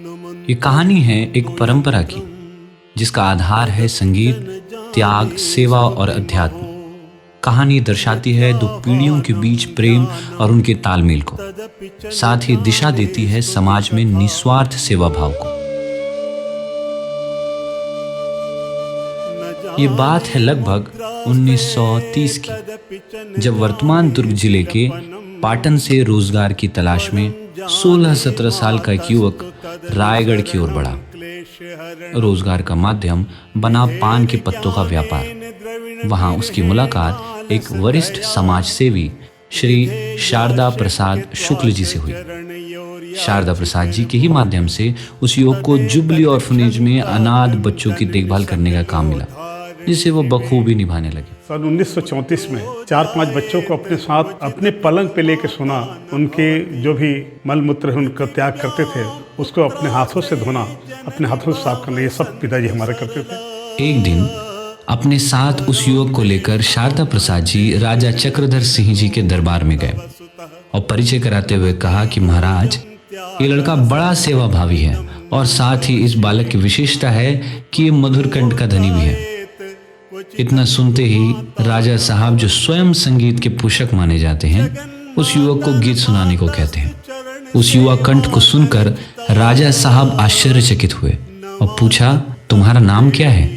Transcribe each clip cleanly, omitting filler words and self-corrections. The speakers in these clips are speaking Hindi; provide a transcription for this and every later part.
ये कहानी है एक परंपरा की, जिसका आधार है संगीत, त्याग, सेवा और अध्यात्म। कहानी दर्शाती है दो पीढ़ियों के बीच प्रेम और उनके तालमेल को, साथ ही दिशा देती है समाज में निस्वार्थ सेवा भाव को। ये बात है लगभग 1930 की, जब वर्तमान दुर्ग जिले के पाटन से रोजगार की तलाश में 16-17 साल का एक युवक रायगढ़ की ओर बढ़ा। रोजगार का माध्यम बना पान के पत्तों का व्यापार। वहां उसकी मुलाकात एक वरिष्ठ समाज सेवी श्री शारदा प्रसाद शुक्ल जी से हुई। शारदा प्रसाद जी के ही माध्यम से उस युवक को जुबली ऑर्फनेज में अनाथ बच्चों की देखभाल करने का काम मिला, जिसे वो बखूबी निभाने लगे। सन 1934 में 4-5 बच्चों को अपने साथ अपने पलंग पे लेके सोना, उनके जो भी मल मूत्र उनका त्याग करते थे उसको अपने हाथों से धोना, अपने हाथों से साफ करना, ये सब पिताजी हमारे करते थे। एक दिन अपने साथ उस युवक को लेकर शारदा प्रसाद जी राजा चक्रधर सिंह जी के दरबार में गए और परिचय कराते हुए कहा कि महाराज, ये लड़का बड़ा सेवा भावी है और साथ ही इस बालक की विशेषता है कि ये मधुर कंठ का धनी भी है। इतना सुनते ही राजा साहब, जो स्वयं संगीत के पोषक माने जाते हैं, उस युवक को गीत सुनाने को कहते हैं। उस युवा कंठ को सुनकर राजा साहब आश्चर्यचकित हुए और पूछा, तुम्हारा नाम क्या है?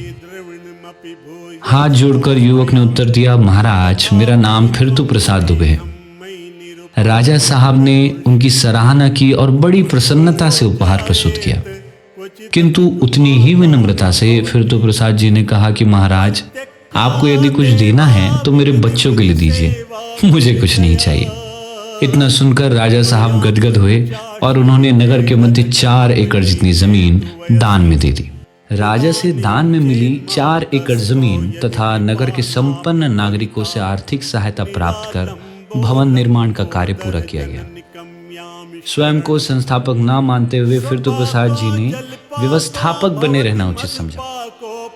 हाथ जोड़कर युवक ने उत्तर दिया, महाराज, मेरा नाम फिरतू प्रसाद दुबे है। राजा साहब ने उनकी सराहना की और बड़ी प्रसन्नता से उपहार प्रस्तुत किया, किंतु उतनी ही विनम्रता से फिरतू प्रसाद जी ने कहा कि महाराज, आपको यदि कुछ देना है तो मेरे बच्चों के लिए दीजिए, मुझे कुछ नहीं चाहिए। इतना सुनकर राजा साहब गदगद हुए और उन्होंने नगर के मध्य 4 एकड़ जितनी जमीन दान में दे दी। राजा से दान में मिली 4 एकड़ जमीन तथा नगर के संपन्न नागरिकों से आर्थिक सहायता प्राप्त कर भवन निर्माण का कार्य पूरा किया गया। स्वयं को संस्थापक ना मानते हुए फिरतू प्रसाद जी ने व्यवस्थापक बने रहना उचित समझा।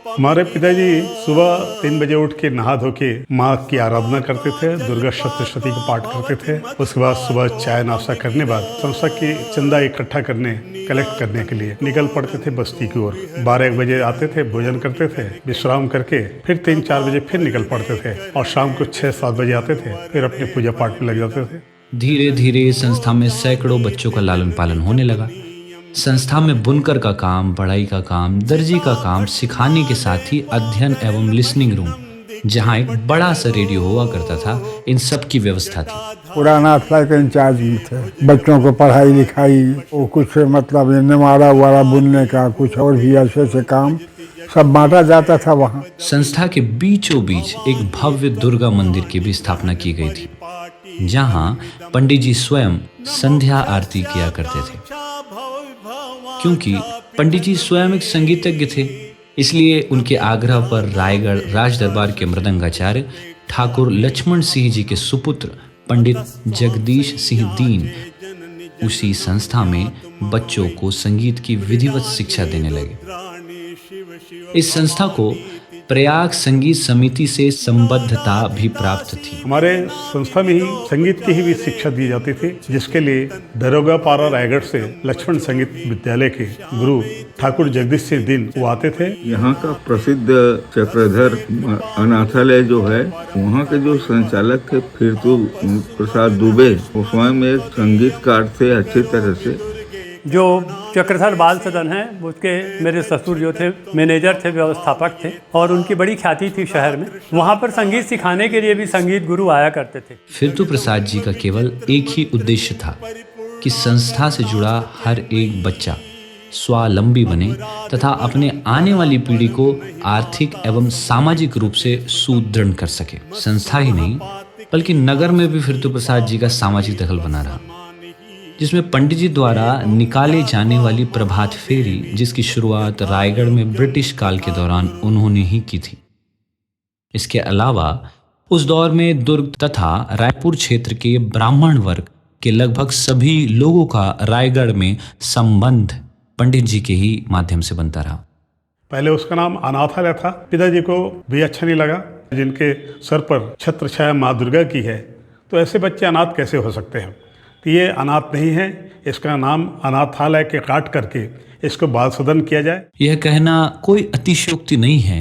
हमारे पिताजी सुबह 3 बजे उठ के नहा धो के माँ की आराधना करते थे, दुर्गा सप्तशती का पाठ करते थे। उसके बाद सुबह चाय नाश्ता करने बाद संस्था की चंदा इकट्ठा करने, कलेक्ट करने के लिए निकल पड़ते थे बस्ती की ओर। 12-1 बजे आते थे, भोजन करते थे, विश्राम करके फिर 3-4 बजे फिर निकल पड़ते थे और शाम को 6-7 बजे आते थे, फिर अपने पूजा पाठ में लग जाते थे। धीरे धीरे संस्था में सैकड़ों बच्चों का लालन पालन होने लगा। संस्था में बुनकर का काम, बढ़ाई का काम, दर्जी का काम सिखाने के साथ ही अध्ययन एवं लिसनिंग रूम, जहाँ एक बड़ा सा रेडियो हुआ करता था, इन सब की व्यवस्था थी। पुराना अफसर के इंचार्ज भी थे। बच्चों को पढ़ाई लिखाई, वो कुछ मतलब निवाड़ा वाड़ा बुनने का, कुछ और भी ऐसे से काम सब बांटा जाता था वहाँ। संस्था के बीचों बीच एक भव्य दुर्गा मंदिर की भी स्थापना की गई थी, जहाँ पंडित जी स्वयं संध्या आरती किया करते थे। क्योंकि पंडित जी स्वयं एक संगीतज्ञ थे, इसलिए उनके आग्रह पर रायगढ़ राज दरबार के मृदंगाचार्य ठाकुर लक्ष्मण सिंह जी के सुपुत्र पंडित जगदीश सिंह दीन उसी संस्था में बच्चों को संगीत की विधिवत शिक्षा देने लगे। इस संस्था को प्रयाग संगीत समिति से संबद्धता भी प्राप्त थी। हमारे संस्था में ही संगीत की ही भी शिक्षा दी जाती थी, जिसके लिए दरोगा पारा रायगढ़ से लक्ष्मण संगीत विद्यालय के गुरु ठाकुर जगदीश सिंह दीन वो आते थे। यहाँ का प्रसिद्ध चक्रधर अनाथालय जो है, वहाँ के जो संचालक थे फिरतू प्रसाद दुबे, वो स्वयं एक संगीतकार थे अच्छी तरह से। जो चक्रधर बाल सदन है, उसके मेरे ससुर जो थे मैनेजर थे, व्यवस्थापक थे, और उनकी बड़ी ख्याति थी शहर में। वहाँ पर संगीत सिखाने के लिए भी संगीत गुरु आया करते थे। फिरतू प्रसाद जी का केवल एक ही उद्देश्य था कि संस्था से जुड़ा हर एक बच्चा स्वावलंबी बने तथा अपने आने वाली पीढ़ी को आर्थिक एवं सामाजिक रूप से सुदृढ़ कर सके। संस्था ही नहीं बल्कि नगर में भी फिरतू प्रसाद जी का सामाजिक दखल बना रहा, जिसमें पंडित जी द्वारा निकाले जाने वाली प्रभात फेरी, जिसकी शुरुआत रायगढ़ में ब्रिटिश काल के दौरान उन्होंने ही की थी। इसके अलावा उस दौर में दुर्ग तथा रायपुर क्षेत्र के ब्राह्मण वर्ग के लगभग सभी लोगों का रायगढ़ में संबंध पंडित जी के ही माध्यम से बनता रहा। पहले उसका नाम अनाथालय था। पिताजी को भी अच्छा नहीं लगा, जिनके सर पर छत्र छाया माँ दुर्गा की है, तो ऐसे बच्चे अनाथ कैसे हो सकते हैं। तो ये अनाथ नहीं है, इसका नाम अनाथालय के काट करके इसको बाल सदन किया जाए। यह कहना कोई अतिशयोक्ति नहीं है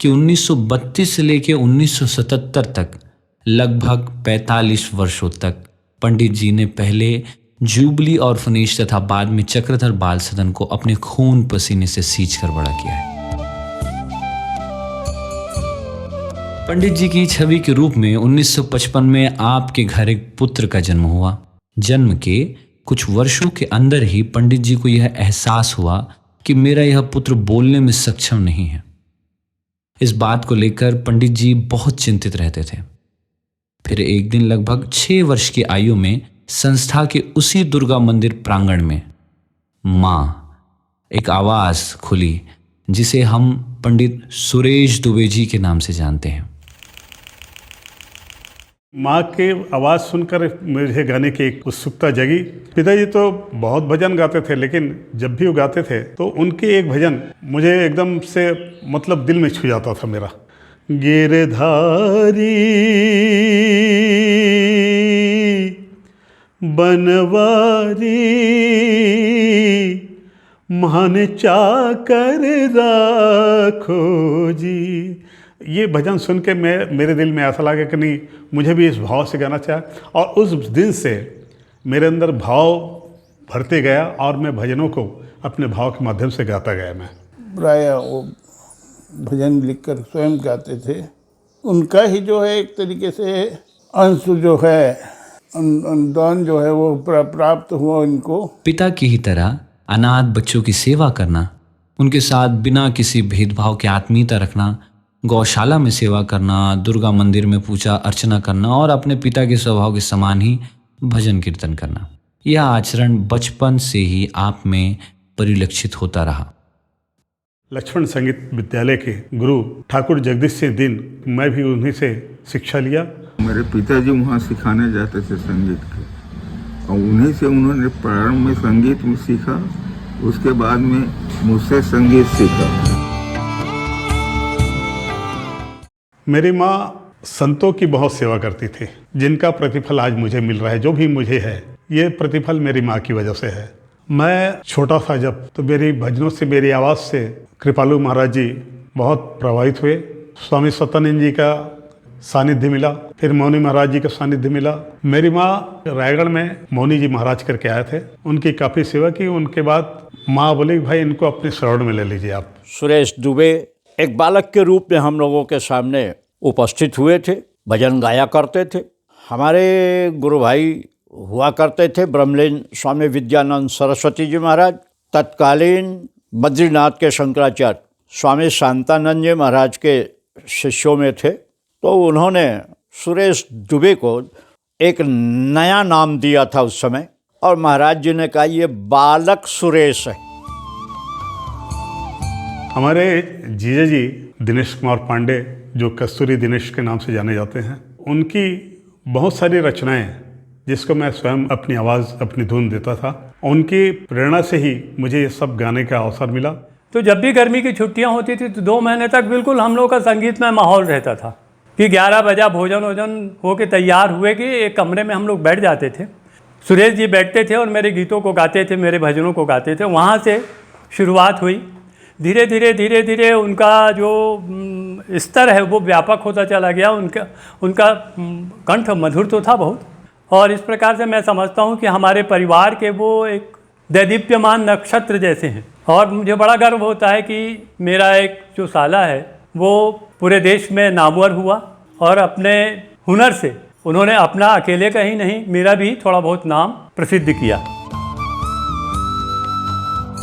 कि 1932 से लेकर 1977 तक लगभग 45 वर्षों तक पंडित जी ने पहले जुबली ऑर्फनेज तथा बाद में चक्रधर बाल सदन को अपने खून पसीने से सींच कर बड़ा किया है। पंडित जी की छवि के रूप में 1955 में आपके घर एक पुत्र का जन्म हुआ। जन्म के कुछ वर्षों के अंदर ही पंडित जी को यह एहसास हुआ कि मेरा यह पुत्र बोलने में सक्षम नहीं है। इस बात को लेकर पंडित जी बहुत चिंतित रहते थे। फिर एक दिन लगभग 6 वर्ष की आयु में संस्था के उसी दुर्गा मंदिर प्रांगण में मां एक आवाज खुली जिसे हम पंडित सुरेश दुबे जी के नाम से जानते हैं। माँ की आवाज़ सुनकर मुझे गाने की एक उत्सुकता जगी। पिताजी तो बहुत भजन गाते थे, लेकिन जब भी वो गाते थे तो उनके एक भजन मुझे एकदम से मतलब दिल में छू जाता था मेरा। गिरधारी बनवारी मान चाकर राखो जी। ये भजन सुन के मेरे दिल में ऐसा लगा कि नहीं, मुझे भी इस भाव से गाना चाहा, और उस दिन से मेरे अंदर भाव भरते गया और मैं भजनों को अपने भाव के माध्यम से गाता गया। मैं प्रायः वो भजन लिखकर स्वयं गाते थे। उनका ही जो है एक तरीके से अंश जो है, अनुदान जो है वो प्राप्त हुआ इनको। पिता की ही तरह अनाथ बच्चों की सेवा करना, उनके साथ बिना किसी भेदभाव के आत्मीयता रखना, गौशाला में सेवा करना, दुर्गा मंदिर में पूजा अर्चना करना और अपने पिता के स्वभाव के समान ही भजन कीर्तन करना, यह आचरण बचपन से ही आप में परिलक्षित होता रहा। लक्ष्मण संगीत विद्यालय के गुरु ठाकुर जगदीश सिंह दिन, मैं भी उन्हीं से शिक्षा लिया। मेरे पिताजी वहाँ सिखाने जाते थे संगीत के, और उन्हीं से उन्होंने प्रारंभ में संगीत में सीखा, उसके बाद में मुझसे संगीत सीखा। मेरी माँ संतों की बहुत सेवा करती थी, जिनका प्रतिफल आज मुझे मिल रहा है। जो भी मुझे है, ये प्रतिफल मेरी माँ की वजह से है। मैं छोटा था जब, तो मेरी भजनों से, मेरी आवाज़ से कृपालु महाराज जी बहुत प्रभावित हुए। स्वामी सत्यानंद जी का सानिध्य मिला, फिर मौनी महाराज जी का सानिध्य मिला। मेरी माँ रायगढ़ में मौनी जी महाराज करके आए थे, उनकी काफ़ी सेवा की। उनके बाद माँ बोली भाई इनको अपने शरण में ले लीजिए आप। सुरेश दुबे एक बालक के रूप में हम लोगों के सामने उपस्थित हुए थे, भजन गाया करते थे। हमारे गुरु भाई हुआ करते थे ब्रह्मलीन स्वामी विद्यानंद सरस्वती जी महाराज, तत्कालीन बद्रीनाथ के शंकराचार्य स्वामी शांतानंद जी महाराज के शिष्यों में थे। तो उन्होंने सुरेश दुबे को एक नया नाम दिया था उस समय, और महाराज जी ने कहा ये बालक सुरेश है। हमारे जीजा जी दिनेश कुमार पांडे, जो कस्तूरी दिनेश के नाम से जाने जाते हैं, उनकी बहुत सारी रचनाएं जिसको मैं स्वयं अपनी आवाज़, अपनी धुन देता था, उनकी प्रेरणा से ही मुझे ये सब गाने का अवसर मिला। तो जब भी गर्मी की छुट्टियां होती थी तो 2 महीने तक बिल्कुल हम लोग का संगीत में माहौल रहता था कि 11 बजा भोजन वोजन हो के तैयार हुए कि एक कमरे में हम लोग बैठ जाते थे। सुरेश जी बैठते थे और मेरे गीतों को गाते थे, मेरे भजनों को गाते थे। वहाँ से शुरुआत हुई। धीरे धीरे उनका जो स्तर है वो व्यापक होता चला गया। उनका कंठ मधुर तो था बहुत, और इस प्रकार से मैं समझता हूँ कि हमारे परिवार के वो एक दैदीप्यमान नक्षत्र जैसे हैं। और मुझे बड़ा गर्व होता है कि मेरा एक जो साला है वो पूरे देश में नामवर हुआ, और अपने हुनर से उन्होंने अपना अकेले का ही नहीं, मेरा भी थोड़ा बहुत नाम प्रसिद्ध किया।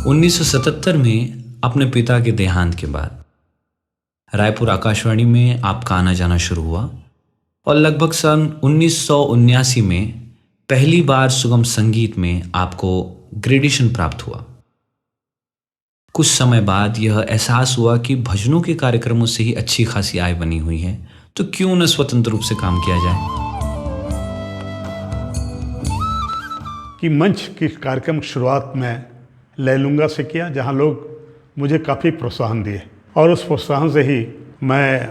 1977 में अपने पिता के देहांत के बाद रायपुर आकाशवाणी में आपका आना जाना शुरू हुआ, और लगभग सन 1979 में पहली बार सुगम संगीत में आपको ग्रेडेशन प्राप्त हुआ। कुछ समय बाद यह एहसास हुआ कि भजनों के कार्यक्रमों से ही अच्छी खासी आय बनी हुई है, तो क्यों न स्वतंत्र रूप से काम किया जाए। कि मंच की कार्यक्रम शुरुआत में लैलूंगा से किया, जहां लोग मुझे काफ़ी प्रोत्साहन दिए, और उस प्रोत्साहन से ही मैं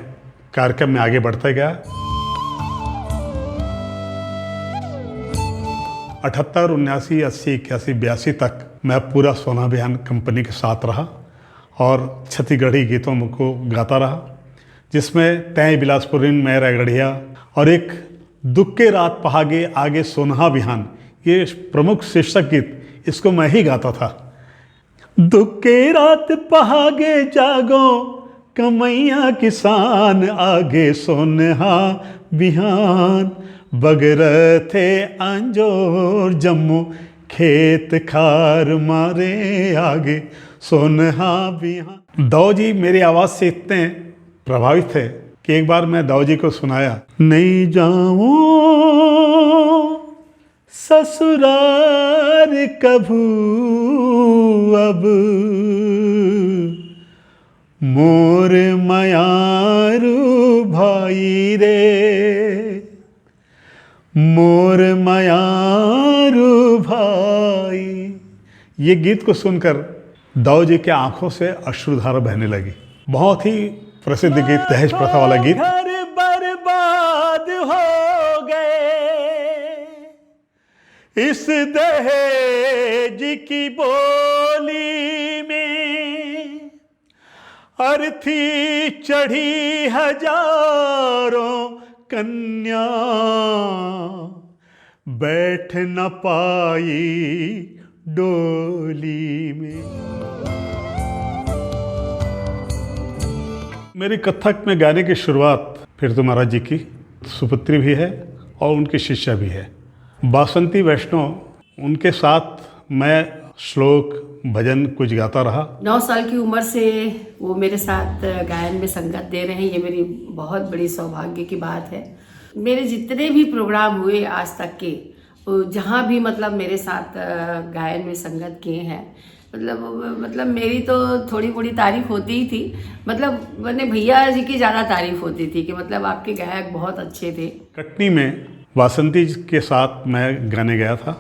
कार्यक्रम में आगे बढ़ता गया। 78, 79, 80, 81, 82 तक मैं पूरा सोना अभियान कंपनी के साथ रहा और छत्तीसगढ़ी गीतों को गाता रहा, जिसमें तय बिलासपुरीन मैं रगड़िया और एक दुख के रात पहागे आगे सोना अभियान, ये प्रमुख शीर्षक गीत, इसको मैं ही गाता था। दुख के रात पहागे जागो कमैया किसान आगे सोनहा बिहान, बगर थे अंजोर जम्मू खेत खार मारे आगे सोनहा बिहान। दाऊ जी मेरी आवाज़ से इतने प्रभावित थे कि एक बार मैं दाऊ जी को सुनाया, नहीं जाऊं ससुरार कभू अब, मोर मयारू भाई रे, मोर मयारू भाई। ये गीत को सुनकर दाऊ जी के आंखों से अश्रुधारा बहने लगी। बहुत ही प्रसिद्ध गीत, दहेज प्रथा वाला गीत। घर बर्बाद हो गए इस दहेज की बोली में, अर्थी चढ़ी हजारों कन्या बैठ न पाई डोली में। मेरी कथक में गाने की शुरुआत फिर तो महाराज जी की सुपुत्री भी है और उनकी शिष्या भी है बासंती वैष्णव, उनके साथ मैं श्लोक भजन कुछ गाता रहा। 9 साल की उम्र से वो मेरे साथ गायन में संगत दे रहे हैं, ये मेरी बहुत बड़ी सौभाग्य की बात है। मेरे जितने भी प्रोग्राम हुए आज तक के, जहाँ भी मतलब मेरे साथ गायन में संगत किए हैं, मतलब मेरी तो थोड़ी बड़ी तारीफ होती ही थी, मतलब मैंने भैया जी की ज़्यादा तारीफ होती थी कि मतलब आपके गायक बहुत अच्छे थे। कटनी में वासंती जी के साथ मैं गाने गया था,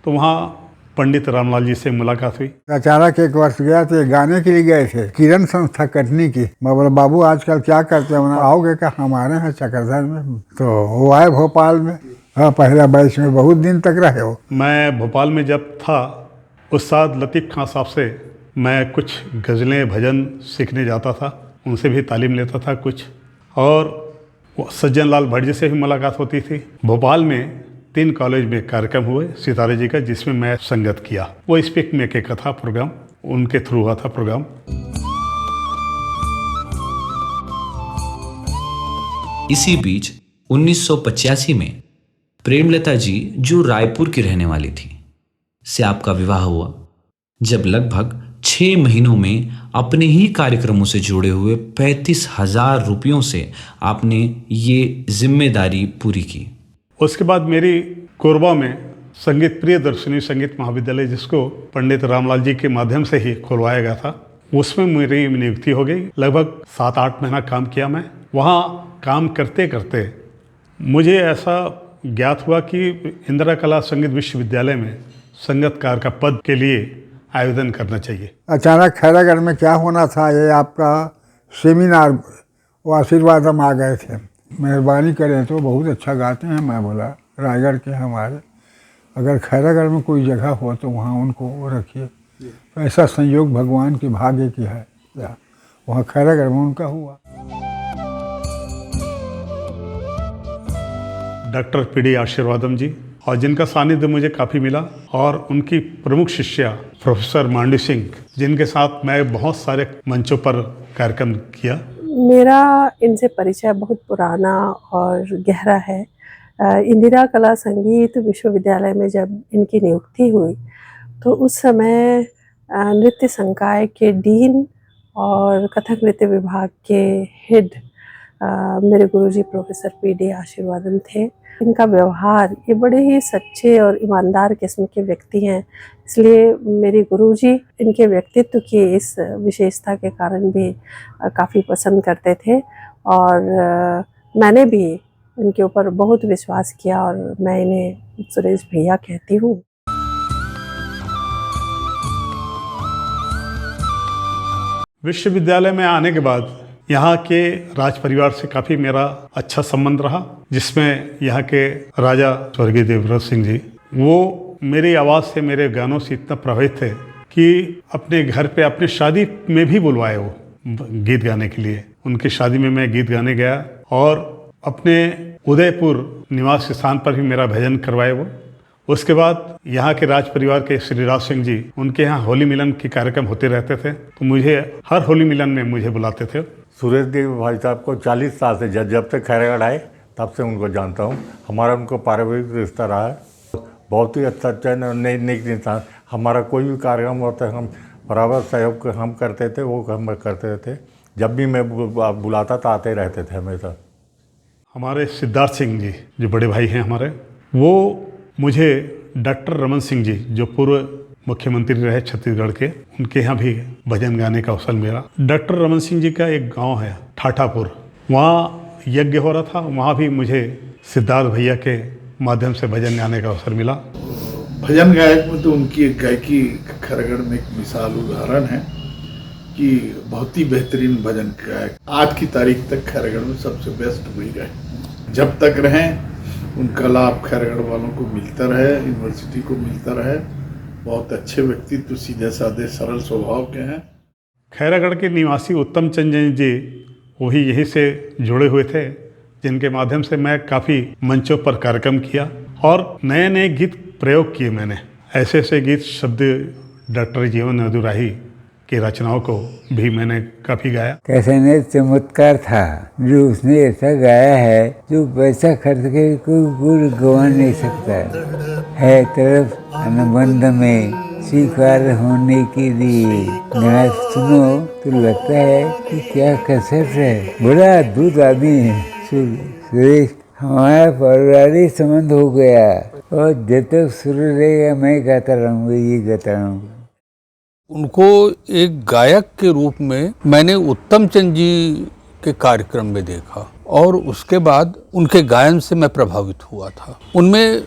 तो वहाँ पंडित रामलाल जी से मुलाकात हुई। अचानक एक वर्ष गया तो गाने के लिए गए थे, किरण संस्था कटनी की। मैं बोला बाबू आजकल क्या करते हैं, आओगे क्या, हमारे यहाँ चक्रधर में। तो वो आए भोपाल में, हाँ पहला बैच में बहुत दिन तक रहे हो। मैं भोपाल में जब था उस्ताद लतीफ़ खां साहब से मैं कुछ गज़लें भजन सीखने जाता था, उनसे भी तालीम लेता था कुछ, और सज्जन लाल भट्ट जी से भी मुलाकात होती थी। भोपाल में 3 कॉलेज में कार्यक्रम हुए सितारे जी का, जिसमें मैं संगत किया। वो स्पीक मेक का था प्रोग्राम, उनके थ्रू हुआ था प्रोग्राम। इसी बीच 1985 में प्रेमलता जी, जो रायपुर की रहने वाली थी, से आपका विवाह हुआ, जब लगभग 6 महीनों में अपने ही कार्यक्रमों से जुड़े हुए 35,000 रुपयों से आपने ये जिम्मेदारी पूरी की। उसके बाद मेरी कोरबा में संगीत प्रियदर्शनी संगीत महाविद्यालय, जिसको पंडित रामलाल जी के माध्यम से ही खुलवाया गया था, उसमें मेरी नियुक्ति हो गई। लगभग 7-8 महीना काम किया मैं वहाँ। काम करते करते मुझे ऐसा ज्ञात हुआ कि इंदिरा कला संगीत विश्वविद्यालय में संगतकार का पद के लिए आवेदन करना चाहिए। अचानक खैरागढ़ में क्या होना था, ये आपका सेमिनार, वो आशीर्वाद हम आ गए थे। मेहरबानी करें तो बहुत अच्छा गाते हैं। मैं बोला रायगढ़ के हमारे, अगर खैरागढ़ में कोई जगह हो तो वहाँ उनको रखिए। तो ऐसा संयोग भगवान के भाग्य की है, वहाँ खैरागढ़ में उनका हुआ। डॉक्टर पीडी आशीर्वादम जी, और जिनका सानिध्य मुझे काफ़ी मिला, और उनकी प्रमुख शिष्या प्रोफेसर मांडी सिंह, जिनके साथ मैं बहुत सारे मंचों पर कार्यक्रम किया। मेरा इनसे परिचय बहुत पुराना और गहरा है। इंदिरा कला संगीत विश्वविद्यालय में जब इनकी नियुक्ति हुई तो उस समय नृत्य संकाय के डीन और कथक नृत्य विभाग के हेड मेरे गुरुजी प्रोफेसर पीडी आशीर्वादम थे। इनका व्यवहार, ये बड़े ही सच्चे और ईमानदार किस्म के व्यक्ति हैं, इसलिए मेरे गुरुजी इनके व्यक्तित्व की इस विशेषता के कारण भी काफ़ी पसंद करते थे, और मैंने भी इनके ऊपर बहुत विश्वास किया, और मैं इन्हें सुरेश भैया कहती हूँ। विश्वविद्यालय में आने के बाद यहाँ के राज परिवार से काफ़ी मेरा अच्छा संबंध रहा, जिसमें यहाँ के राजा स्वर्गीय देवव्रत सिंह जी, वो मेरी आवाज़ से, मेरे गानों से इतना प्रभावित थे कि अपने घर पे, अपनी शादी में भी बुलवाए वो गीत गाने के लिए। उनकी शादी में मैं गीत गाने गया और अपने उदयपुर निवास स्थान पर भी मेरा भजन करवाए वो। उसके बाद यहाँ के राज परिवार के श्री राज सिंह जी, उनके यहाँ होली मिलन के कार्यक्रम होते रहते थे, तो मुझे हर होली मिलन में मुझे बुलाते थे। सुरेश देव भाई साहब को 40 साल से जब से खैरागढ़ आए तब से उनको जानता हूँ। हमारा उनको पारिवारिक रिश्ता रहा है। बहुत ही अच्छा नेक इंसान। हमारा कोई भी कार्यक्रम होता है हम बराबर सहयोग हम करते थे, वो हम करते थे। जब भी मैं बुलाता था आते रहते थे हमेशा। हमारे सिद्धार्थ सिंह जी जो बड़े भाई हैं हमारे, वो मुझे डॉक्टर रमन सिंह जी जो पूर्व मुख्यमंत्री रहे छत्तीसगढ़ के, उनके यहाँ भी भजन गाने का अवसर मिला। डॉक्टर रमन सिंह जी का एक गांव है ठाठापुर, वहाँ यज्ञ हो रहा था, वहाँ भी मुझे सिद्धार्थ भैया के माध्यम से भजन गाने का अवसर मिला। भजन गायक में तो उनकी एक गायकी खैरागढ़ में एक मिसाल उदाहरण है कि बहुत ही बेहतरीन भजन गायक, आज की तारीख तक खैरागढ़ में सबसे बेस्ट वही रहे। जब तक रहें उनका लाभ खैरागढ़ वालों को मिलता रहे, यूनिवर्सिटी को मिलता रहे। बहुत अच्छे व्यक्तित्व, सीधे साधे सरल स्वभाव के हैं। खैरागढ़ के निवासी उत्तम चंद जी, वही यहीं से जुड़े हुए थे, जिनके माध्यम से मैं काफ़ी मंचों पर कार्यक्रम किया और नए नए गीत प्रयोग किए मैंने। ऐसे ऐसे गीत शब्द डॉक्टर जीवन अधुराही की रचनाओं को भी मैंने काफ़ी गाया। कैसे ने चमत्कार था जो उसने ऐसा गाया है जो पैसा खर्च के कोई गुण गवा नहीं सकता है। तरफ अनुबंध में स्वीकार होने के लिए गाना सुनो तो लगता है कि क्या कसर है। बड़ा अद्भुत आदमी है सुरेश। हमारा पारिवारिक संबंध हो गया और जब तक शुरू रहेगा मैं गाता रहूँगा, ये गाता रहूँगा। उनको एक गायक के रूप में मैंने उत्तम चंद जी के कार्यक्रम में देखा और उसके बाद उनके गायन से मैं प्रभावित हुआ था। उनमें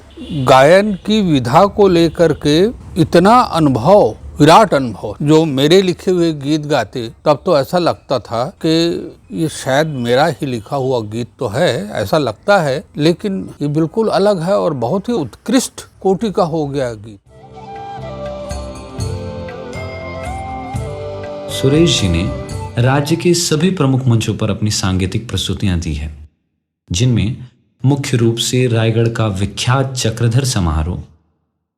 गायन की विधा को लेकर के इतना अनुभव, विराट अनुभव, जो मेरे लिखे हुए गीत गाते तब तो ऐसा लगता था कि ये शायद मेरा ही लिखा हुआ गीत तो है, ऐसा लगता है, लेकिन ये बिल्कुल अलग है और बहुत ही उत्कृष्ट कोटि का हो गया गीत। सुरेश जी ने राज्य के सभी प्रमुख मंचों पर अपनी सांगीतिक प्रस्तुतियां दी हैं, जिनमें मुख्य रूप से रायगढ़ का विख्यात चक्रधर समारोह,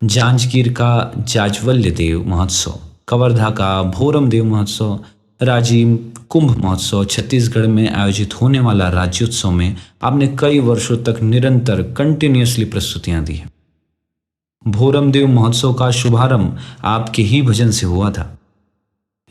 जांजगीर का जाज्वल्य देव महोत्सव, कवर्धा का भोरम देव महोत्सव, राजीव कुंभ महोत्सव, छत्तीसगढ़ में आयोजित होने वाला राज्योत्सव में आपने कई वर्षों तक निरंतर कंटिन्यूअसली प्रस्तुतियां दी हैं। भोरम देव महोत्सव का शुभारंभ आपके ही भजन से हुआ था।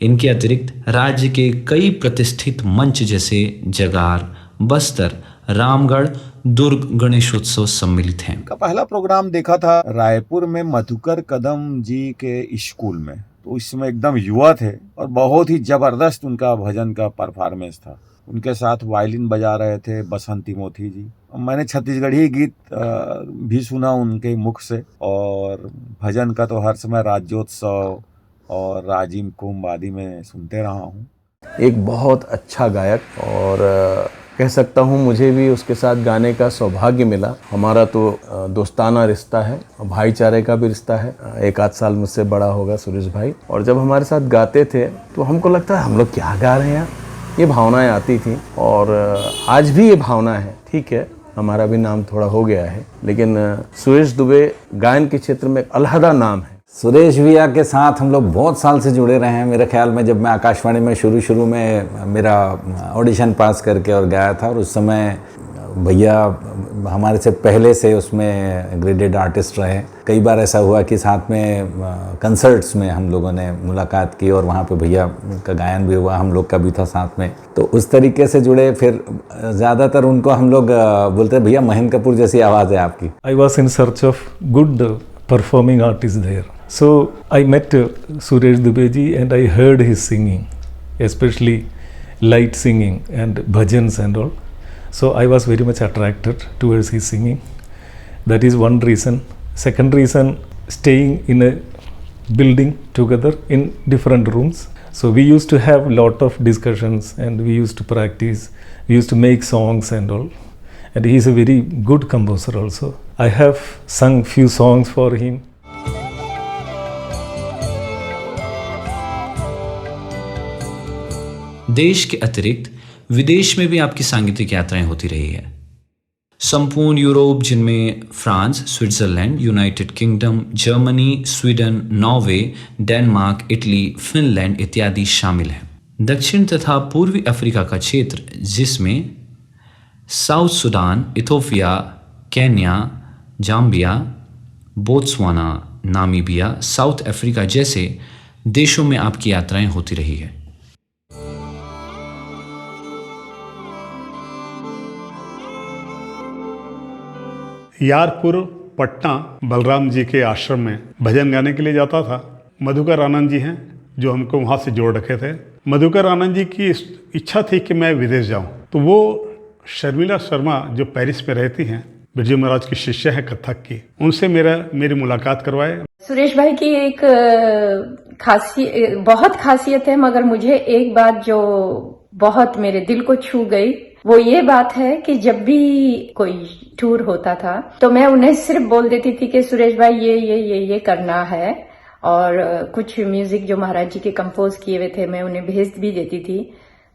इनके अतिरिक्त राज्य के कई प्रतिष्ठित मंच जैसे जगार, बस्तर, रामगढ़, दुर्ग गणेशोत्सव सम्मिलित हैं। का पहला प्रोग्राम देखा था रायपुर में मधुकर कदम जी के स्कूल में, तो उस समय एकदम युवा थे और बहुत ही जबरदस्त उनका भजन का परफॉर्मेंस था। उनके साथ वायलिन बजा रहे थे बसंती मोती जी। मैंने छत्तीसगढ़ी गीत भी सुना उनके मुख से और भजन का तो हर समय राज्योत्सव और राजीव कुंभ आदि में सुनते रहा हूँ। एक बहुत अच्छा गायक और कह सकता हूँ मुझे भी उसके साथ गाने का सौभाग्य मिला। हमारा तो दोस्ताना रिश्ता है, भाईचारे का भी रिश्ता है। 1-8 साल मुझसे बड़ा होगा सुरेश भाई, और जब हमारे साथ गाते थे तो हमको लगता है हम लोग क्या गा रहे हैं यार, ये भावनाएं आती थी और आज भी ये भावना है। ठीक है, हमारा भी नाम थोड़ा हो गया है, लेकिन सुरेश दुबे गायन के क्षेत्र में एक अलहदा नाम है। सुरेश भैया के साथ हम लोग बहुत साल से जुड़े रहे हैं। मेरे ख्याल में जब मैं आकाशवाणी में शुरू में मेरा ऑडिशन पास करके और गाया था, और उस समय भैया हमारे से पहले से उसमें ग्रेडेड आर्टिस्ट रहे। कई बार ऐसा हुआ कि साथ में कंसर्ट्स में हम लोगों ने मुलाकात की और वहाँ पे भैया का गायन भी हुआ, हम लोग का भी था साथ में। तो उस तरीके से जुड़े। फिर ज़्यादातर उनको हम लोग बोलते भैया महेंद्र कपूर जैसी आवाज़ है आपकी। I was in search of good performing artist there. So I met Suresh Dubey ji and I heard his singing, especially light singing and bhajans and all. So I was very much attracted towards his singing. That is one reason. Second reason, staying in a building together in different rooms. So we used to have lot of discussions and we used to practice. We used to make songs and all. and he is a very good composer also. I have sung few songs for him. देश के अतिरिक्त विदेश में भी आपकी सांगीतिक यात्राएं होती रही है। संपूर्ण यूरोप, जिनमें France, Switzerland, United kingdom, Germany, Sweden, Norway, Denmark, Italy, Finland इत्यादि शामिल हैं। दक्षिण तथा पूर्वी अफ्रीका का क्षेत्र, जिसमें south Sudan, Ethiopia, Kenya, Zambia, Botswana, Namibia, south Africa जैसे देशों में आपकी यात्राएं होती रही है। यारपुर पटना बलराम जी के आश्रम में भजन गाने के लिए जाता था। मधुकर आनंद जी हैं जो हमको वहाँ से जोड़ रखे थे। मधुकर आनंद जी की इच्छा थी कि मैं विदेश जाऊँ, तो वो शर्मिला शर्मा जो पेरिस में रहती हैं, बिरजू महाराज की शिष्य है कथक की, उनसे मेरी मुलाकात करवाए। सुरेश भाई की एक बहुत खासियत है, मगर मुझे एक बात जो बहुत मेरे दिल को छू गई वो ये बात है कि जब भी कोई टूर होता था तो मैं उन्हें सिर्फ बोल देती थी कि सुरेश भाई ये करना है, और कुछ म्यूजिक जो महाराज जी के कंपोज किए हुए थे मैं उन्हें भेज भी देती थी।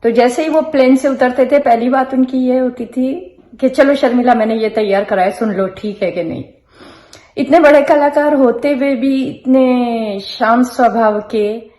तो जैसे ही वो प्लेन से उतरते थे पहली बात उनकी ये होती थी कि चलो शर्मिला मैंने ये तैयार कराया, सुन लो ठीक है कि नहीं। इतने बड़े कलाकार होते हुए भी इतने शांत स्वभाव के।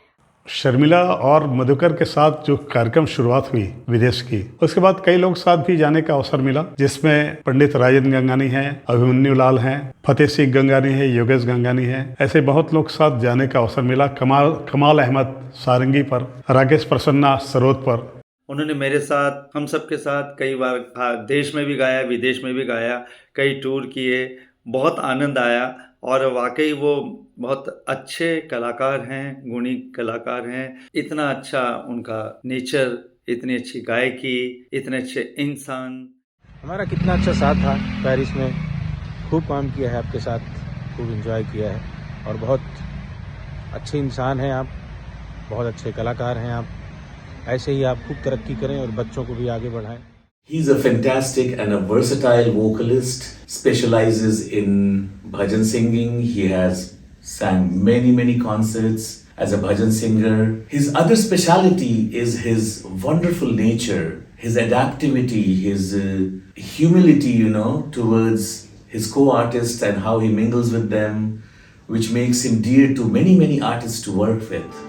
शर्मिला और मधुकर के साथ जो कार्यक्रम शुरुआत हुई विदेश की, उसके बाद कई लोग साथ भी जाने का अवसर मिला, जिसमें पंडित राजेंद्र गंगानी हैं, अभिमन्यु लाल हैं, फतेह सिंह गंगानी है, योगेश गंगानी है, ऐसे बहुत लोग साथ जाने का अवसर मिला। कमाल अहमद सारंगी पर, राकेश प्रसन्ना सरोद पर। उन्होंने मेरे साथ, हम सब के साथ कई बार देश में भी गाया, विदेश में भी गाया, कई टूर किए, बहुत आनंद आया। और वाकई वो बहुत अच्छे कलाकार हैं, गुणी कलाकार हैं। इतना अच्छा उनका नेचर, इतनी अच्छी गायकी, इतने अच्छे इंसान। हमारा कितना अच्छा साथ था पेरिस में, खूब काम किया है आपके साथ, खूब एंजॉय किया है, और बहुत अच्छे इंसान हैं आप, बहुत अच्छे कलाकार हैं आप। ऐसे ही आप खूब तरक्की करें और बच्चों को भी आगे बढ़ाएं। He's a fantastic and a versatile vocalist, specializes in bhajan singing. He has sang many concerts as a bhajan singer. His other speciality is his wonderful nature, his adaptivity, his humility, towards his co-artists and how he mingles with them, which makes him dear to many artists to work with.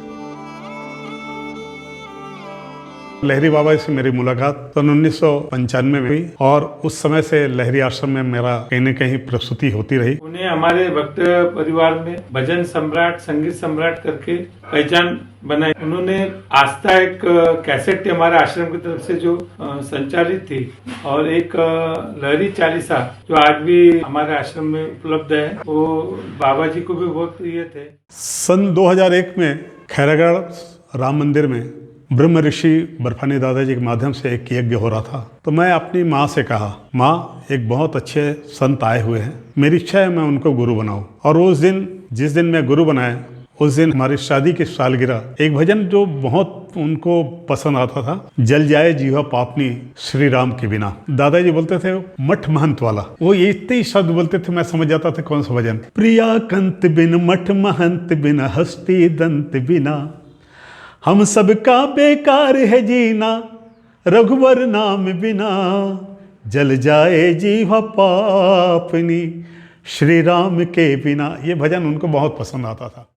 लहरी बाबा से मेरी मुलाकात सन 1995 में हुई, और उस समय से लहरी आश्रम में मेरा कहीं न कहीं प्रस्तुति होती रही। उन्हें हमारे भक्त परिवार में भजन सम्राट, संगीत सम्राट करके पहचान बनाई। उन्होंने आस्था एक कैसेट हमारे आश्रम की तरफ से जो संचालित थी, और एक लहरी चालीसा जो आज भी हमारे आश्रम में उपलब्ध है, वो बाबा जी को भी बहुत प्रिय थे। सन 2001 में खैरागढ़ राम मंदिर में ब्रह्म ऋषि बर्फानी दादाजी के माध्यम से एक यज्ञ हो रहा था। तो मैं अपनी माँ से कहा, माँ एक बहुत अच्छे संत आए हुए हैं, मेरी इच्छा है मैं उनको गुरु बनाऊं। और उस दिन, जिस दिन मैं गुरु बनाया, उस दिन हमारी शादी की सालगिरह, एक भजन जो बहुत उनको पसंद आता था, जल जाए जीवा पापनी श्री राम के बिना। दादाजी बोलते थे मठ महंत वाला, वो ये इतने शब्द बोलते थे, मैं समझ जाता था कौन सा भजन। प्रिया कंत बिन मठ महंत बिन हस्ती दंत बिना, हम सबका बेकार है जीना, रघुवर नाम बिना, जल जाए जीवा पापनी श्री राम के बिना। ये भजन उनको बहुत पसंद आता था।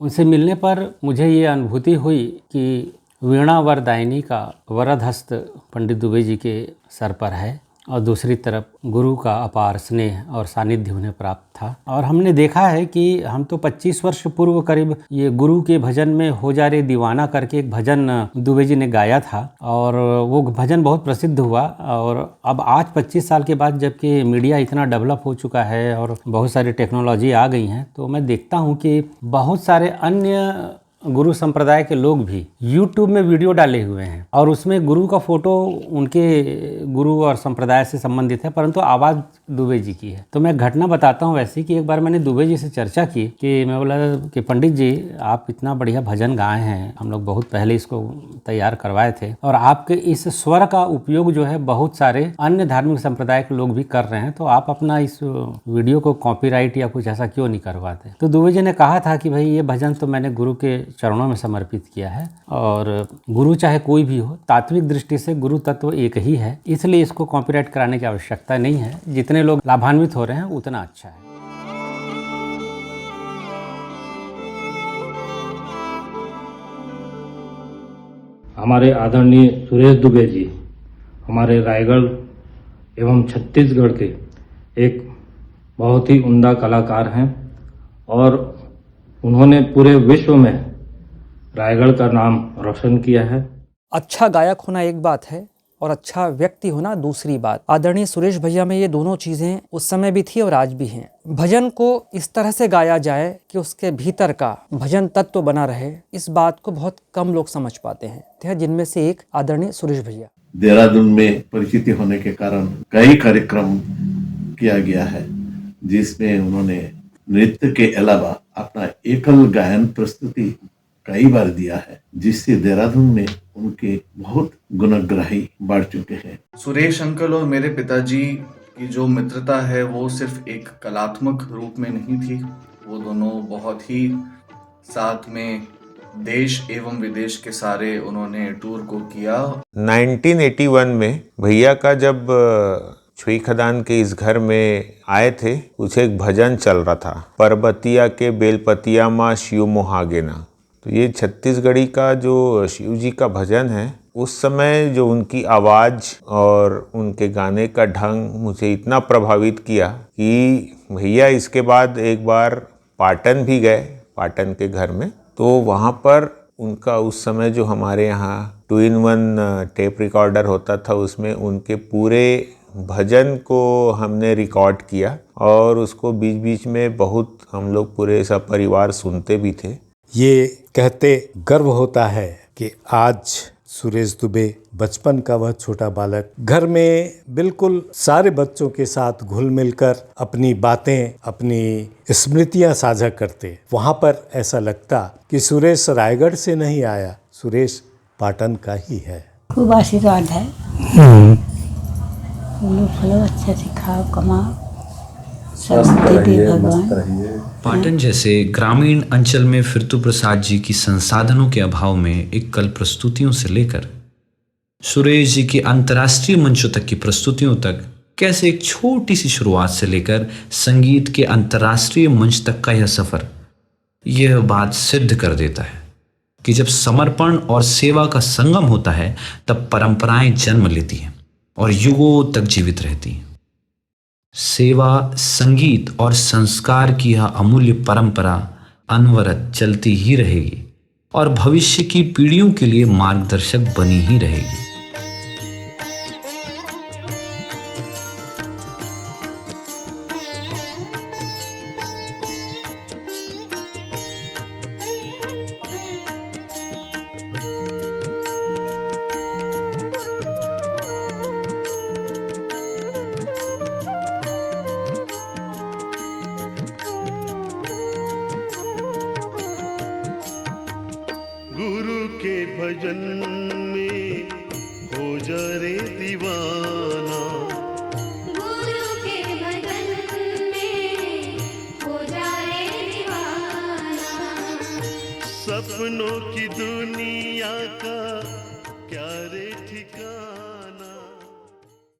उनसे मिलने पर मुझे ये अनुभूति हुई कि वीणा वरदायिनी का वरद हस्त पंडित दुबे जी के सर पर है, और दूसरी तरफ गुरु का अपार स्नेह और सानिध्य उन्हें प्राप्त था। और हमने देखा है कि हम तो 25 वर्ष पूर्व करीब ये गुरु के भजन में हो जा रे दीवाना करके एक भजन दुबे जी ने गाया था, और वो भजन बहुत प्रसिद्ध हुआ। और अब आज 25 साल के बाद जबकि मीडिया इतना डेवलप हो चुका है और बहुत सारी टेक्नोलॉजी आ गई हैं, तो मैं देखता हूँ कि बहुत सारे अन्य गुरु संप्रदाय के लोग भी YouTube में वीडियो डाले हुए हैं और उसमें गुरु का फोटो उनके गुरु और संप्रदाय से संबंधित है, परंतु आवाज़ दुबे जी की है। तो मैं घटना बताता हूँ वैसे कि एक बार मैंने दुबे जी से चर्चा की कि मैं बोला कि पंडित जी आप इतना बढ़िया भजन गाए हैं, हम लोग बहुत पहले इसको तैयार करवाए थे और आपके इस स्वर का उपयोग जो है बहुत सारे अन्य धार्मिक संप्रदाय के लोग भी कर रहे हैं, तो आप अपना इस वीडियो को कॉपीराइट या कुछ ऐसा क्यों नहीं करवाते। तो दुबे जी ने कहा था कि भाई ये भजन तो मैंने गुरु के चरणों में समर्पित किया है और गुरु चाहे कोई भी हो, तात्विक दृष्टि से गुरु तत्व एक ही है, इसलिए इसको कॉपीराइट कराने की आवश्यकता नहीं है। जितने लोग लाभान्वित हो रहे हैं उतना अच्छा है। हमारे आदरणीय सुरेश दुबे जी हमारे रायगढ़ एवं छत्तीसगढ़ के एक बहुत ही उम्दा कलाकार हैं और उन्होंने पूरे विश्व में रायगढ़ का नाम रोशन किया है। अच्छा गायक होना एक बात है और अच्छा व्यक्ति होना दूसरी बात। आदरणीय सुरेश भैया में ये दोनों चीज़ें उस समय भी थी और आज भी हैं। भजन को इस तरह से गाया जाए कि उसके भीतर का भजन तत्व बना रहे, इस बात को बहुत कम लोग समझ पाते हैं, जिनमें से एक आदरणीय सुरेश भैया। देहरादून में परिचिति होने के कारण कई कार्यक्रम किया गया है जिसमें उन्होंने नृत्य के अलावा अपना एकल गायन प्रस्तुति कई बार दिया है, जिससे देहरादून में उनके बहुत गुणग्राही बढ़ चुके हैं। सुरेश अंकल और मेरे पिताजी की जो मित्रता है वो सिर्फ एक कलात्मक रूप में नहीं थी, वो दोनों बहुत ही साथ में देश एवं विदेश के सारे उन्होंने टूर को किया। 1981 में भैया का जब छुई खदान के इस घर में आए थे, कुछ एक भजन चल रहा था, परबतिया के बेलपतिया माँ शिव मोहागेना। तो ये छत्तीसगढ़ी का जो शिव जी का भजन है, उस समय जो उनकी आवाज़ और उनके गाने का ढंग मुझे इतना प्रभावित किया कि भैया इसके बाद एक बार पाटन भी गए, पाटन के घर में। तो वहाँ पर उनका उस समय जो हमारे यहाँ 2-in-1 टेप रिकॉर्डर होता था, उसमें उनके पूरे भजन को हमने रिकॉर्ड किया और उसको बीच बीच में बहुत हम लोग पूरे सब परिवार सुनते भी थे। ये कहते गर्व होता है कि आज सुरेश दुबे बचपन का वह छोटा बालक घर में बिल्कुल सारे बच्चों के साथ घुल मिलकर अपनी बातें, अपनी स्मृतियां साझा करते। वहाँ पर ऐसा लगता कि सुरेश रायगढ़ से नहीं आया, सुरेश पाटन का ही है। खूब आशीर्वाद है, फलो अच्छा से खाओ कमाओ, पाटन जैसे ग्रामीण अंचल में फिरतू प्रसाद जी की संसाधनों के अभाव में एकल प्रस्तुतियों से लेकर सुरेश जी की अंतर्राष्ट्रीय मंचों तक की प्रस्तुतियों तक कैसे एक छोटी सी शुरुआत से लेकर संगीत के अंतर्राष्ट्रीय मंच तक का यह सफर, यह बात सिद्ध कर देता है कि जब समर्पण और सेवा का संगम होता है तब परंपराएं जन्म लेती हैं और युगों तक जीवित रहती हैं। सेवा, संगीत और संस्कार की यह अमूल्य परंपरा अनवरत चलती ही रहेगी और भविष्य की पीढ़ियों के लिए मार्गदर्शक बनी ही रहेगी। गुरु के भजन में हो जा रे दीवाना, गुरु के भजन में हो जा रे दीवाना, सपनों की दुनिया का क्या रे ठिकाना।